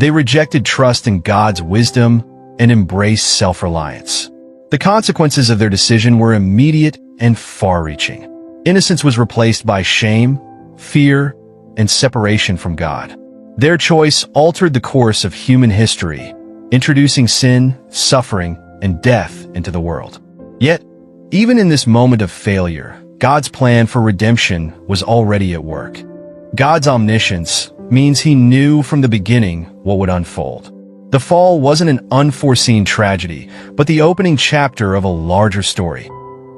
They rejected trust in God's wisdom and embraced self-reliance. The consequences of their decision were immediate and far-reaching. Innocence was replaced by shame, fear, and separation from God. Their choice altered the course of human history, introducing sin, suffering, and death into the world. Yet, even in this moment of failure, God's plan for redemption was already at work. God's omniscience means he knew from the beginning what would unfold. The fall wasn't an unforeseen tragedy, but the opening chapter of a larger story.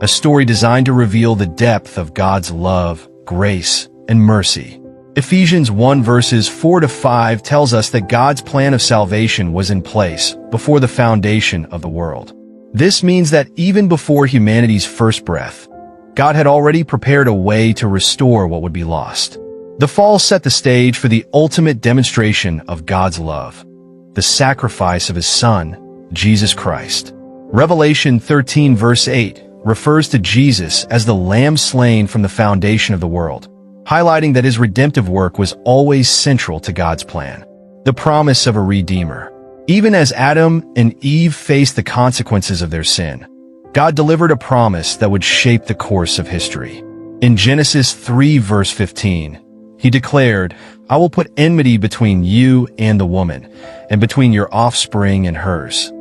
A story designed to reveal the depth of God's love, grace, and mercy. Ephesians 1 verses 4-5 tells us that God's plan of salvation was in place before the foundation of the world. This means that even before humanity's first breath, God had already prepared a way to restore what would be lost. The fall set the stage for the ultimate demonstration of God's love, the sacrifice of his Son, Jesus Christ. Revelation 13 verse 8 refers to Jesus as the Lamb slain from the foundation of the world, highlighting that his redemptive work was always central to God's plan. The promise of a Redeemer. Even as Adam and Eve faced the consequences of their sin, God delivered a promise that would shape the course of history. In Genesis 3 verse 15, he declared, "I will put enmity between you and the woman, and between your offspring and hers.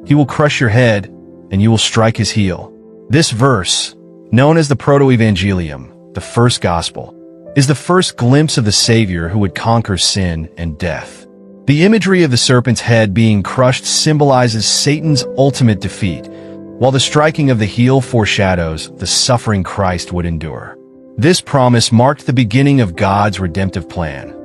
He will crush your head, and you will strike his heel." This verse, known as the Proto-Evangelium, the first gospel, is the first glimpse of the Savior who would conquer sin and death. The imagery of the serpent's head being crushed symbolizes Satan's ultimate defeat, while the striking of the heel foreshadows the suffering Christ would endure. This promise marked the beginning of God's redemptive plan,